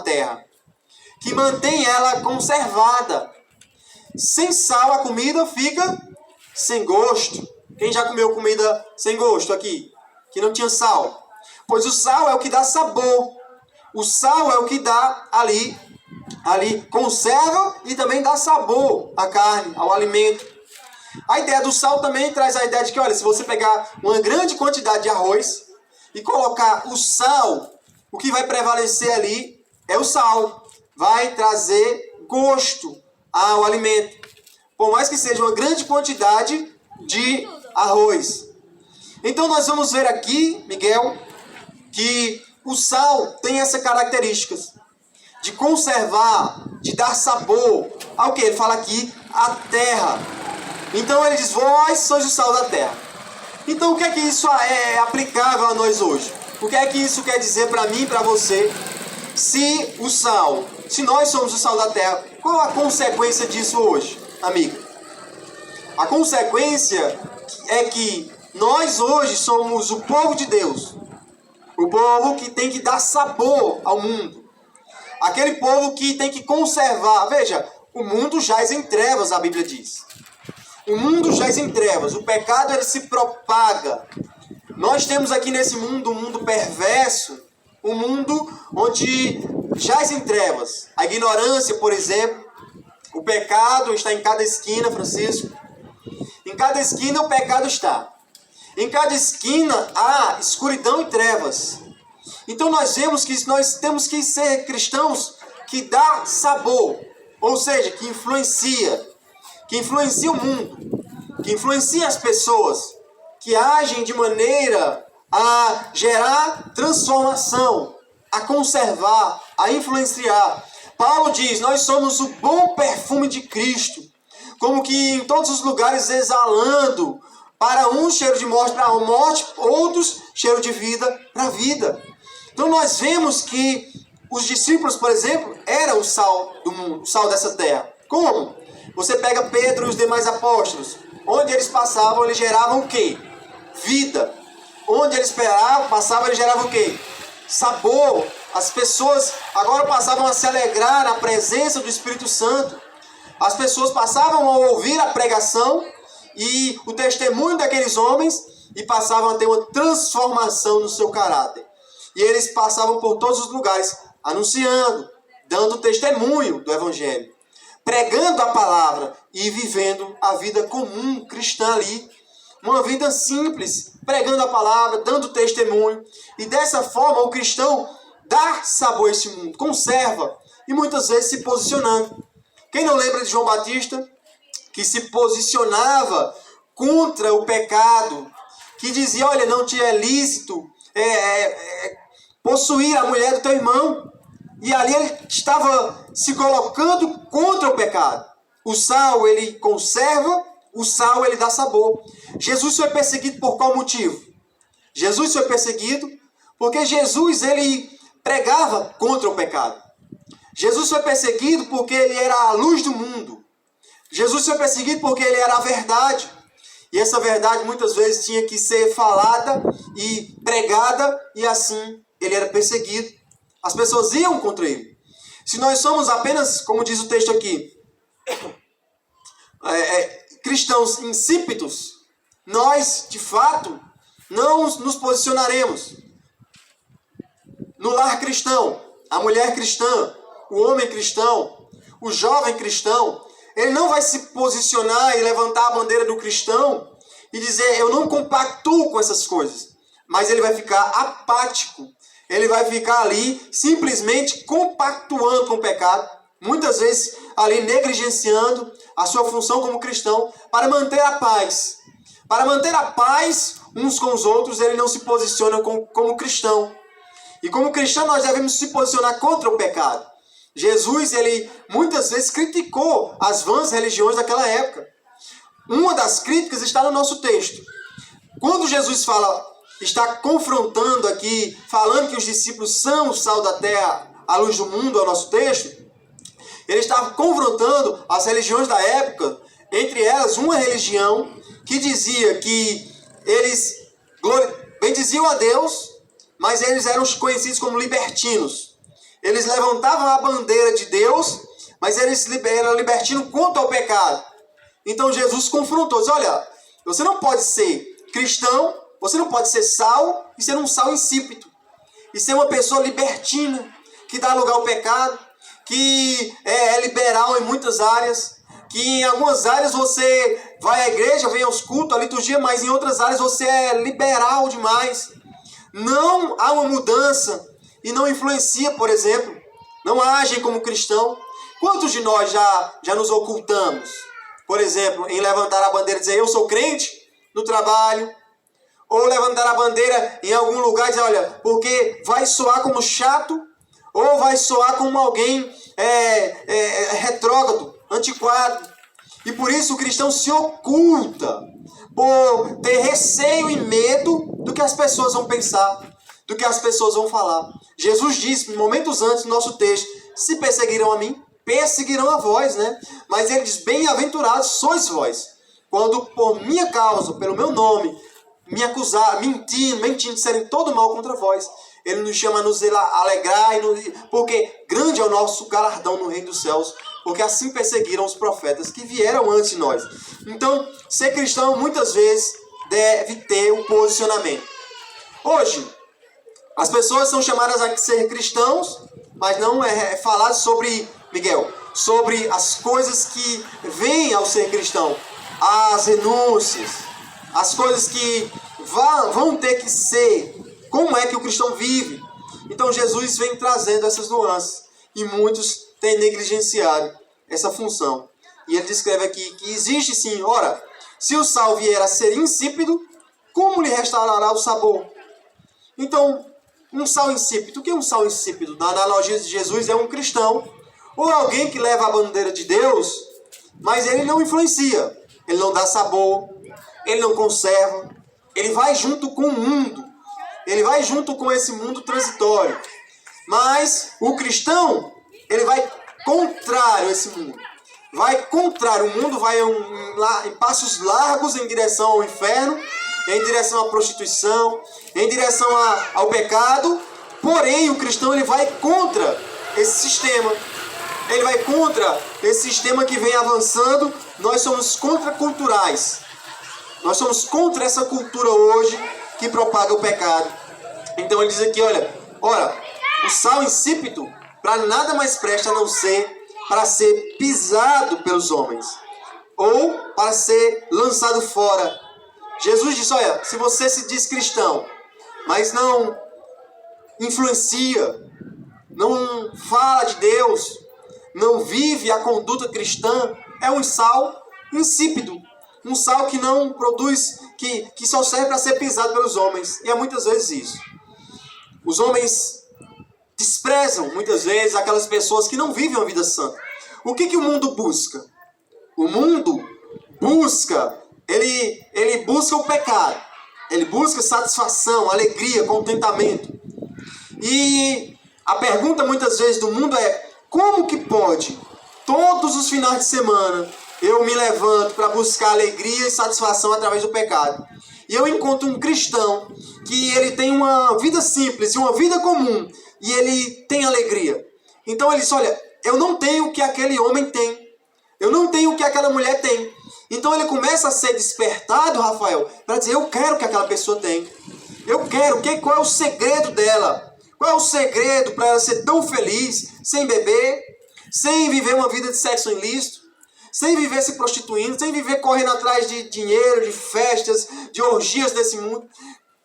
terra, que mantém ela conservada. Sem sal a comida fica sem gosto. Quem já comeu comida sem gosto aqui? Que não tinha sal? Pois o sal é o que dá sabor. O sal é o que dá ali conserva e também dá sabor à carne, ao alimento. A ideia do sal também traz a ideia de que, olha, se você pegar uma grande quantidade de arroz e colocar o sal, o que vai prevalecer ali é o sal. Vai trazer gosto ao alimento. Por mais que seja uma grande quantidade de arroz. Então nós vamos ver aqui, Miguel, que o sal tem essas características de conservar, de dar sabor ao que? Ele fala aqui, a terra. Então ele diz, vós sois o sal da terra. Então o que é que isso é aplicável a nós hoje? O que é que isso quer dizer para mim e para você? Se nós somos o sal da terra, qual a consequência disso hoje, amigo? A consequência é que nós hoje somos o povo de Deus. O povo que tem que dar sabor ao mundo. Aquele povo que tem que conservar. Veja, o mundo jaz em trevas, a Bíblia diz. O mundo jaz em trevas. O pecado ele se propaga. Nós temos aqui nesse mundo um mundo perverso. Um mundo onde jaz em trevas. A ignorância, por exemplo. O pecado está em cada esquina, Francisco. Em cada esquina o pecado está. Em cada esquina há escuridão e trevas. Então nós vemos que nós temos que ser cristãos que dá sabor. Ou seja, que influencia o mundo. Que influencia as pessoas. Que agem de maneira a gerar transformação. A conservar, a influenciar. Paulo diz, nós somos o bom perfume de Cristo. Como que em todos os lugares exalando, para uns cheiro de morte para a morte, outros cheiro de vida para a vida. Então nós vemos que os discípulos, por exemplo, eram o sal do mundo, o sal dessa terra. Como? Você pega Pedro e os demais apóstolos. Onde eles passavam, eles geravam o quê? Vida. Onde eles passavam, eles geravam o quê? Sabor. As pessoas agora passavam a se alegrar na presença do Espírito Santo. As pessoas passavam a ouvir a pregação e o testemunho daqueles homens e passavam a ter uma transformação no seu caráter. E eles passavam por todos os lugares, anunciando, dando testemunho do Evangelho, pregando a palavra e vivendo a vida comum cristã ali. Uma vida simples, pregando a palavra, dando testemunho. E dessa forma o cristão dá sabor a esse mundo, conserva e muitas vezes se posicionando. Quem não lembra de João Batista, que se posicionava contra o pecado, que dizia, olha, não te é lícito possuir a mulher do teu irmão. E ali ele estava se colocando contra o pecado. O sal, ele conserva, o sal, ele dá sabor. Jesus foi perseguido por qual motivo? Jesus foi perseguido porque Jesus, ele pregava contra o pecado. Jesus foi perseguido porque ele era a luz do mundo. Jesus foi perseguido porque ele era a verdade. E essa verdade muitas vezes tinha que ser falada e pregada, e assim ele era perseguido. As pessoas iam contra ele. Se nós somos apenas, como diz o texto aqui, cristãos insípidos, nós, de fato, não nos posicionaremos. No lar cristão, a mulher cristã, o homem cristão, o jovem cristão, ele não vai se posicionar e levantar a bandeira do cristão e dizer, eu não compactuo com essas coisas. Mas ele vai ficar apático. Ele vai ficar ali simplesmente compactuando com o pecado. Muitas vezes ali negligenciando a sua função como cristão para manter a paz. Para manter a paz uns com os outros, ele não se posiciona como cristão. E como cristão nós devemos se posicionar contra o pecado. Jesus, ele muitas vezes criticou as vãs religiões daquela época. Uma das críticas está no nosso texto. Quando Jesus está confrontando aqui, falando que os discípulos são o sal da terra, a luz do mundo, é o nosso texto, ele estava confrontando as religiões da época, entre elas uma religião que dizia que eles bendiziam a Deus, mas eles eram conhecidos como libertinos. Eles levantavam a bandeira de Deus, mas eles eram libertinos contra o pecado. Então Jesus confrontou, diz, olha, você não pode ser cristão, você não pode ser sal e ser um sal insípido. E ser uma pessoa libertina, que dá lugar ao pecado, que é liberal em muitas áreas, que em algumas áreas você vai à igreja, vem aos cultos, à liturgia, mas em outras áreas você é liberal demais. Não há uma mudança e não influencia, por exemplo, não agem como cristão. Quantos de nós já nos ocultamos, por exemplo, em levantar a bandeira e dizer eu sou crente no trabalho, ou levantar a bandeira em algum lugar e dizer, olha, porque vai soar como chato, ou vai soar como alguém retrógrado, antiquado. E por isso o cristão se oculta, por ter receio e medo do que as pessoas vão pensar, do que as pessoas vão falar. Jesus disse, momentos antes, no nosso texto, se perseguiram a mim, perseguirão a vós, né? Mas ele diz, bem-aventurados sois vós, quando por minha causa, pelo meu nome, me acusar, mentindo, disserem todo mal contra vós. Ele nos chama a nos alegrar, porque grande é o nosso galardão no reino dos céus, porque assim perseguiram os profetas que vieram antes de nós. Então, ser cristão muitas vezes deve ter um posicionamento. Hoje, as pessoas são chamadas a ser cristãos, mas não é falado sobre, Miguel, sobre as coisas que vêm ao ser cristão, as renúncias, as coisas que vão ter que ser, como é que o cristão vive. Então Jesus vem trazendo essas nuances e muitos têm negligenciado essa função. E ele descreve aqui que existe sim, ora, se o sal vier a ser insípido, como lhe restaurará o sabor? Então, um sal insípido, o que é um sal insípido? Na analogia de Jesus é um cristão, ou alguém que leva a bandeira de Deus, mas ele não influencia, ele não dá sabor, ele não conserva, ele vai junto com o mundo, ele vai junto com esse mundo transitório. Mas o cristão, ele vai contrário a esse mundo. Vai contrário, o mundo vai em passos largos em direção ao inferno, em direção à prostituição, em direção ao pecado. Porém, o cristão ele vai contra esse sistema. Ele vai contra esse sistema que vem avançando. Nós somos contraculturais. Nós somos contra essa cultura hoje que propaga o pecado. Então ele diz aqui, olha, o sal insípido para nada mais presta a não ser para ser pisado pelos homens ou para ser lançado fora. Jesus disse, olha, se você se diz cristão, mas não influencia, não fala de Deus, não vive a conduta cristã, é um sal insípido. Um sal que não produz, que só serve para ser pisado pelos homens. E é muitas vezes isso. Os homens desprezam, muitas vezes, aquelas pessoas que não vivem uma vida santa. O que o mundo busca? O mundo busca, ele busca o pecado. Ele busca satisfação, alegria, contentamento. E a pergunta muitas vezes do mundo é, como que pode, todos os finais de semana, eu me levanto para buscar alegria e satisfação através do pecado. E eu encontro um cristão que ele tem uma vida simples, uma vida comum, e ele tem alegria. Então ele diz, olha, eu não tenho o que aquele homem tem. Eu não tenho o que aquela mulher tem. Então ele começa a ser despertado, Rafael, para dizer, eu quero o que aquela pessoa tem. Eu quero, qual é o segredo dela? Qual é o segredo para ela ser tão feliz, sem beber, sem viver uma vida de sexo ilícito, sem viver se prostituindo, sem viver correndo atrás de dinheiro, de festas, de orgias desse mundo?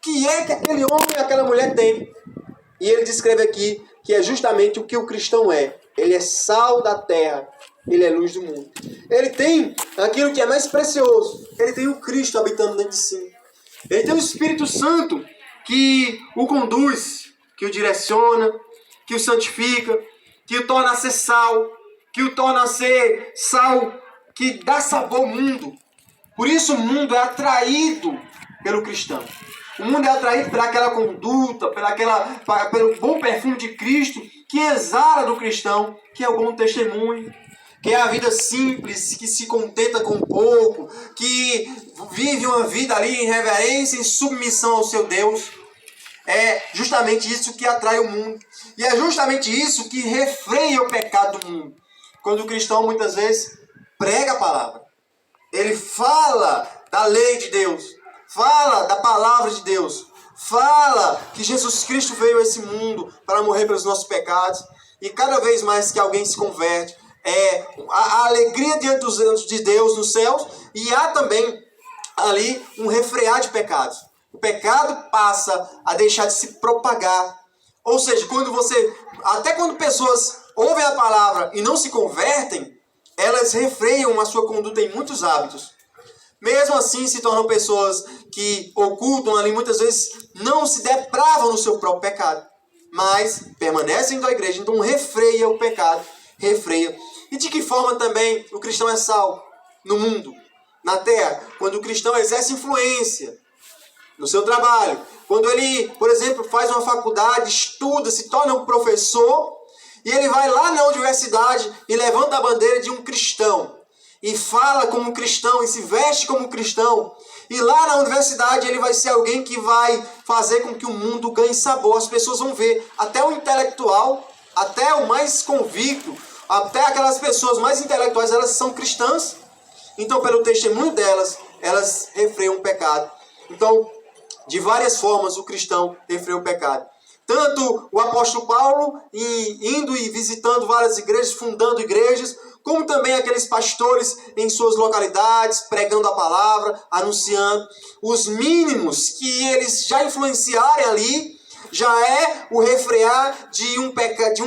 Que é que aquele homem e aquela mulher tem? E ele descreve aqui que é justamente o que o cristão é. Ele é sal da terra, ele é luz do mundo. Ele tem aquilo que é mais precioso. Ele tem o Cristo habitando dentro de si. Ele tem o Espírito Santo que o conduz, que o direciona, que o santifica, que o torna a ser sal, que o torna a ser sal que dá sabor ao mundo. Por isso o mundo é atraído pelo cristão. O mundo é atraído por aquela conduta, pelo bom perfume de Cristo que exala do cristão, que é o bom testemunho, que é a vida simples, que se contenta com pouco, que vive uma vida ali em reverência, em submissão ao seu Deus. É justamente isso que atrai o mundo. E é justamente isso que refreia o pecado do mundo. Quando o cristão muitas vezes prega a palavra. Ele fala da lei de Deus. Fala da palavra de Deus. Fala que Jesus Cristo veio a esse mundo para morrer pelos nossos pecados. E cada vez mais que alguém se converte, a alegria diante de Deus nos céus. E há também ali um refrear de pecados. O pecado passa a deixar de se propagar. Ou seja, até quando pessoas ouvem a palavra e não se convertem, elas refreiam a sua conduta em muitos hábitos. Mesmo assim, se tornam pessoas que ocultam ali, muitas vezes não se depravam no seu próprio pecado, mas permanecem da igreja. Então refreia o pecado, refreia. E de que forma também o cristão é sal no mundo, na terra? Quando o cristão exerce influência no seu trabalho, quando ele, por exemplo, faz uma faculdade, estuda, se torna um professor, e ele vai lá na universidade e levanta a bandeira de um cristão, e fala como um cristão, e se veste como um cristão, e lá na universidade ele vai ser alguém que vai fazer com que o mundo ganhe sabor. As pessoas vão ver, até o intelectual, até o mais convicto, até aquelas pessoas mais intelectuais, elas são cristãs. Então, pelo testemunho delas, elas refreiam o pecado. Então, de várias formas, o cristão refreia o pecado. Tanto o apóstolo Paulo indo e visitando várias igrejas, fundando igrejas, como também aqueles pastores em suas localidades, pregando a palavra, anunciando. Os mínimos que eles já influenciarem ali, já é o refrear de um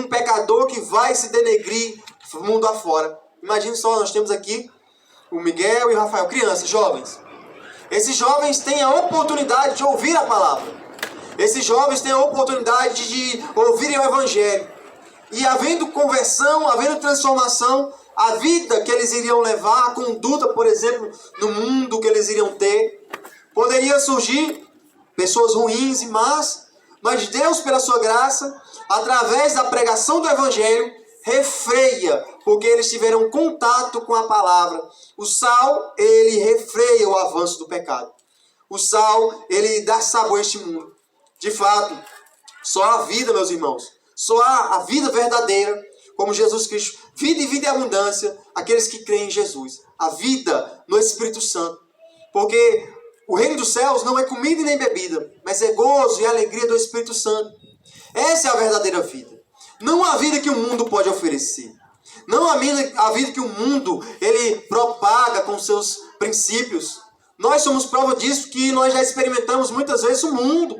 pecador que vai se denegrir mundo afora. Imagine só, nós temos aqui o Miguel e o Rafael, crianças, jovens. Esses jovens têm a oportunidade de ouvir a palavra. Esses jovens têm a oportunidade de ouvirem o evangelho. E havendo conversão, havendo transformação, a vida que eles iriam levar, a conduta, por exemplo, no mundo que eles iriam ter, poderia surgir pessoas ruins e más, mas Deus, pela sua graça, através da pregação do evangelho, refreia, porque eles tiveram contato com a palavra. O sal, ele refreia o avanço do pecado. O sal, ele dá sabor a este mundo. De fato, só a vida, meus irmãos, só há a vida verdadeira, como Jesus Cristo, vida e vida em abundância, aqueles que creem em Jesus. A vida no Espírito Santo. Porque o reino dos céus não é comida e nem bebida, mas é gozo e alegria do Espírito Santo. Essa é a verdadeira vida. Não a vida que o mundo pode oferecer. Não a vida que o mundo ele propaga com seus princípios. Nós somos prova disso, que nós já experimentamos muitas vezes o mundo.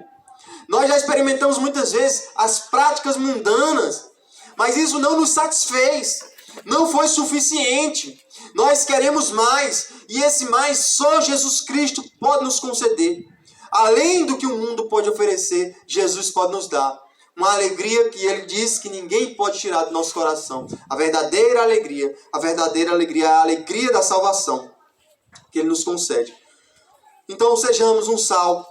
Nós já experimentamos muitas vezes as práticas mundanas. Mas isso não nos satisfez. Não foi suficiente. Nós queremos mais. E esse mais só Jesus Cristo pode nos conceder. Além do que o mundo pode oferecer, Jesus pode nos dar. Uma alegria que ele diz que ninguém pode tirar do nosso coração. A verdadeira alegria é a alegria da salvação que ele nos concede. Então sejamos um sal